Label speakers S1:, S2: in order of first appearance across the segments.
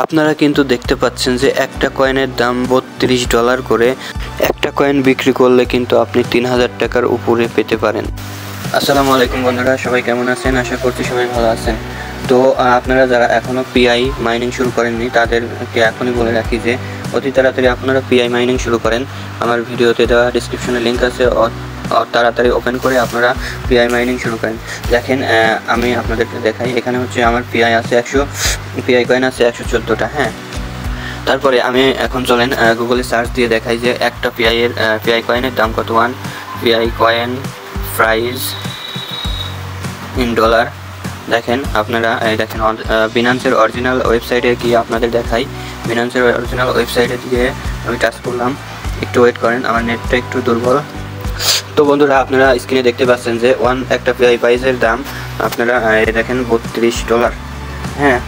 S1: আপনারা কিন্তু দেখতে পাচ্ছেন যে একটা কয়েনের দাম $32 করে। একটা কয়েন বিক্রি করলে কিন্তু আপনি 3000 টাকার উপরে পেতে পারেন। আসসালামু আলাইকুম বন্ধুরা, সবাই কেমন আছেন? আশা করছি সবাই ভালো আছেন। তো আপনারা যারা এখনও পিআই মাইনিং শুরু করেননি তাদেরকে এখনই বলে রাখি যে অতি তাড়াতাড়ি আপনারা পিআই মাইনিং শুরু করেন। আমার ভিডিওতে দেওয়া ডিসক্রিপশনে লিঙ্ক আছে, তাড়াতাড়ি ওপেন করে আপনারা পিআই মাইনিং শুরু করেন। দেখেন আমি আপনাদেরকে দেখাই, এখানে হচ্ছে আমার পিআই আছে 100, পিআই কয়েন আছে 114টা। হ্যাঁ, তারপরে আমি এখন চলেন গুগলে সার্চ দিয়ে দেখাই যে একটা পিআই কয়েনের দাম কত। One PI coin price in dollar. দেখেন আপনারা দেখেন বিনান্সের অরিজিনাল ওয়েবসাইটে গিয়ে আপনাদের দেখাই। বিনান্সের অরিজিনাল ওয়েবসাইটে গিয়ে আমি টাচ করলাম, একটু ওয়েট করেন, আমার নেটটা একটু দুর্বল। তো বন্ধুরা আপনারা স্ক্রিনে দেখতে পাচ্ছেন যে একটা পিআই প্রাইসের দাম আপনারা দেখেন $32। হ্যাঁ,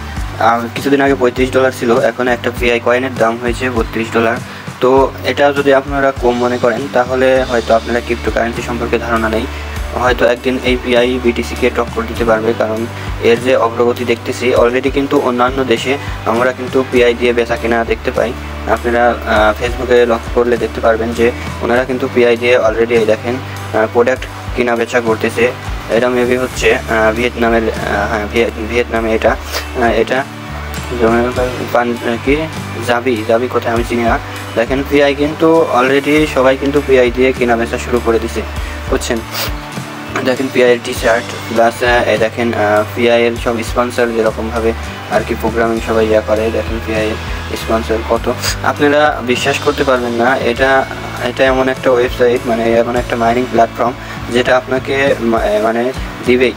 S1: কিছুদিন আগে $35 ছিল, এখন একটা পিআই কয়েনের দাম হয়েছে $32। তো এটা যদি আপনারা কম মনে করেন তাহলে হয়তো আপনারা ক্রিপ্টোকারেন্সি সম্পর্কে ধারণা নেই। হয়তো একদিন এই পিআই বিটিসিকে টক্কর দিতে পারবে, কারণ এর যে অগ্রগতি দেখতেছি অলরেডি কিন্তু অন্যান্য দেশে আমরা কিন্তু পিআই দিয়ে বেচা কেনা দেখতে পাই। আপনারা ফেসবুকে লক্ষ্য করলে দেখতে পারবেন যে ওনারা কিন্তু পিআই দিয়ে অলরেডি দেখেন প্রোডাক্ট কেনা বেচা করতেছে। এটা মেবি হচ্ছে ভিয়েতনামের, হ্যাঁ ভিয়েতনামে এটা কি জাবি কোথায় আমি চিনি না। দেখেন পিআই কিন্তু অলরেডি সবাই কিন্তু পিআই দিয়ে কেনা বেচা শুরু করে দিছে, বুঝছেন। দেখেন পিআইয়ের টি শার্ট প্লাস দেখেন পিআইয়ের সব স্পন্সর যেরকমভাবে আর কি প্রোগ্রামিং সবাই করে। দেখেন পিআইয়ের স্পন্সর কত, আপনারা বিশ্বাস করতে পারবেন না। এটা এমন একটা ওয়েবসাইট, মানে এমন একটা মাইনিং প্ল্যাটফর্ম যেটা আপনাকে মানে দিবেই,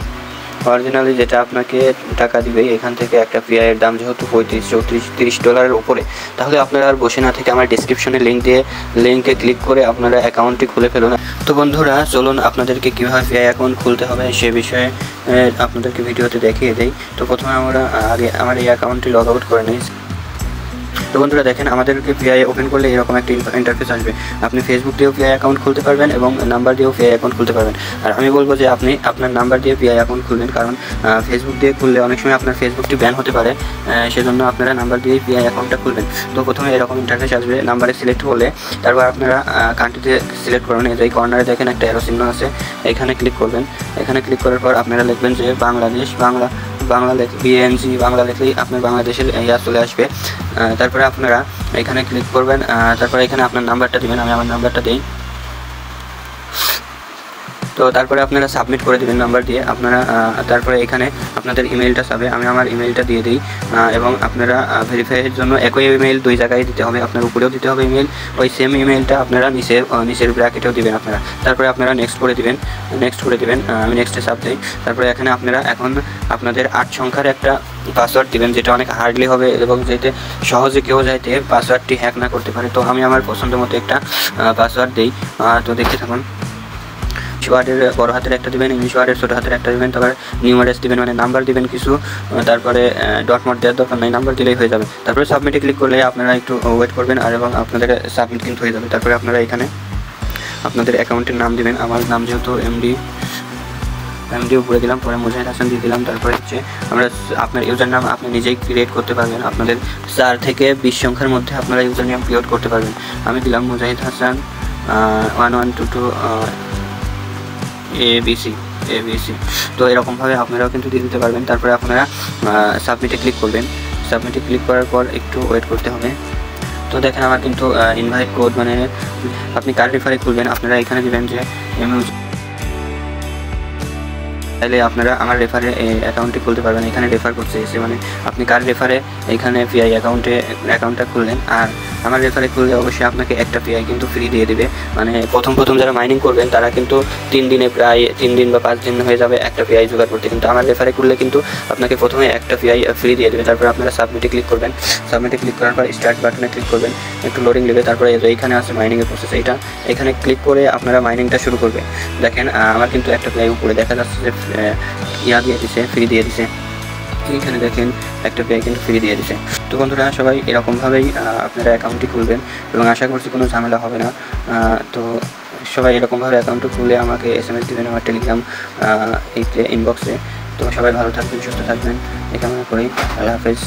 S1: অরিজিনালি যেটা আপনাকে টাকা দিবেই। এখান থেকে একটা পিআইয়ের দাম যেহেতু $35, $34, $30 উপরে, তাহলে আপনারা আর বসে না থেকে আমার ডিসক্রিপশনে লিঙ্কে ক্লিক করে আপনারা অ্যাকাউন্টটি খুলে ফেলুন। তো বন্ধুরা চলুন আপনাদেরকে কীভাবে পিআই অ্যাকাউন্ট খুলতে হবে সে বিষয়ে আপনাদেরকে ভিডিওতে দেখিয়ে দেই। তো প্রথমে আমরা আগে আমার এই অ্যাকাউন্টটি লগ আউট করে নিই। তো বন্ধুরা দেখেন আমাদেরকে পিআই ওপেন করলে এরকম একটা ইন্টারফেস আসবে। আপনি ফেসবুক দিয়েও পিআই অ্যাকাউন্ট খুলতে পারবেন এবং নাম্বার দিয়েও পিআই অ্যাকাউন্ট খুলতে পারবেন। আর আমি বলবো যে আপনি আপনার নাম্বার দিয়ে পিআই অ্যাকাউন্ট খুলবেন, কারণ ফেসবুক দিয়ে খুললে অনেক সময় আপনার ফেসবুকটি ব্যান হতে পারে, সেজন্য আপনারা নাম্বার দিয়েই পিআই অ্যাকাউন্টটা খুলবেন। তো প্রথমে এরকম ইন্টারফেস আসবে, নাম্বারে সিলেক্ট করলে তারপর আপনারা কান্ট্রিতে সিলেক্ট করবেন। এই কর্নারে দেখেন একটা অ্যারো চিহ্ন আছে, এখানে ক্লিক করবেন। এখানে ক্লিক করার পর আপনারা লিখবেন যে বাংলাদেশ, বাংলা বিএনজি বাংলা লিখলেই আপনার বাংলাদেশের চলে আসবে। তারপরে আপনারা এখানে ক্লিক করবেন, তারপরে এখানে আপনার নাম্বারটা দিবেন, আমি আমার নাম্বারটা দিই। তো তারপরে আপনারা সাবমিট করে দেবেন নাম্বার দিয়ে। আপনারা তারপরে এখানে আপনাদের ইমেলটা চাবে, আমি আমার ইমেলটা দিয়ে দিই। এবং আপনারা ভেরিফাইয়ের জন্য একই ইমেল দুই জায়গায় দিতে হবে, আপনার উপরেও দিতে হবে ইমেল, ওই সেম ইমেলটা আপনারা নিচের ব্র্যাকেটেও দিবেন আপনারা। তারপরে আপনারা নেক্সট করে দিবেন। আমি নেক্সটে চাপ দিই। তারপরে এখানে আপনারা এখন আপনাদের 8 সংখ্যার একটা পাসওয়ার্ড দিবেন, যেটা অনেক হার্ডলি হবে এবং যেতে সহজে কেউ যাইতে পাসওয়ার্ডটি হ্যাক না করতে পারে। তো আমি আমার পছন্দ মতো একটা পাসওয়ার্ড দিই। তো দেখতে থাকুন। ওয়ার্ডের বড় হাতের একটা দিবেন, ইংলিশ ওয়ার্ডের ছোটো হাতের একটা দিবেন, তারপর নিউমারেস দিবেন, মানে নাম্বার দিবেন কিছু, তারপরে ডট মট দেওয়ার দরকার নাই, নাম্বার দিলেই হয়ে যাবে। তারপরে সাবমিটে ক্লিক করলে আপনারা একটু ওয়েট করবেন আর এবং আপনাদের সাবমিট কিন্তু হয়ে যাবে। তারপরে আপনারা এখানে আপনাদের অ্যাকাউন্টের নাম দিবেন। আমার নাম যেহেতু এমডি উপরে দিলাম, পরে মুজাহিদ হাসান দিয়ে দিলাম। তারপরে হচ্ছে আপনার ইউজার নাম আপনি নিজেই ক্রিয়েট করতে পারবেন, আপনাদের 4 থেকে 20 সংখ্যার মধ্যে আপনারা ইউজার নেম ক্রিয়েট করতে পারবেন। আমি দিলাম মুজাহিদ হাসান 1122 ABC। তো এরকমভাবে আপনারাও কিন্তু দিয়ে দিতে পারবেন। তারপরে আপনারা সাবমিটে ক্লিক করবেন। সাবমিটে ক্লিক করার পর একটু ওয়েট করতে হবে। তো দেখেন আমার কিন্তু ইনভাইট কোড, মানে আপনি কার রেফারে খুলবেন আপনারা এখানে দিবেন যে তাহলে আপনারা আমার রেফারে অ্যাকাউন্টটি খুলতে পারবেন। এখানে রেফার করতে এসে মানে আপনি কার রেফারে এইখানে পিআই অ্যাকাউন্টটা খুললেন, আর আমার রেফারে খুললে অবশ্যই আপনাকে একটা পিআই কিন্তু ফ্রি দিয়ে দেবে। মানে প্রথম যারা মাইনিং করবেন তারা কিন্তু 3 দিনে প্রায় 3 দিন বা 5 দিন হয়ে যাবে একটা পিআই জোগাড় করতে, কিন্তু আমার রেফারে খুললে কিন্তু আপনাকে প্রথমে একটা পিআই ফ্রি দিয়ে দেবে। তারপর আপনারা সাবমিটে ক্লিক করবেন। সাবমিটে ক্লিক করার পর স্টার্ট বাটনে ক্লিক করবেন, একটু লোডিং নেবে। তারপরে এইখানে আছে মাইনিংয়ের প্রসেস, এখানে ক্লিক করে আপনারা মাইনিংটা শুরু করবে। দেখেন আমার কিন্তু একটা পিআই উপরে দেখা যাচ্ছে যে দিয়ে দিছে, ফ্রি দিয়ে দিছে। এইখানে দেখেন একটা পিআই কিন্তু ফ্রি দিয়ে দিছে। তো বন্ধুরা সবাই এরকমভাবেই আপনারা অ্যাকাউন্টটি খুলবেন এবং আশা করছি কোনো ঝামেলা হবে না। তো সবাই এরকমভাবে অ্যাকাউন্টটি খুলে আমাকে SMS দেবেন আমার টেলিগ্রাম ইনবক্সে। তো সবাই ভালো থাকবেন, সুস্থ থাকবেন এই কামনা করি। আল্লাহ হাফেজ।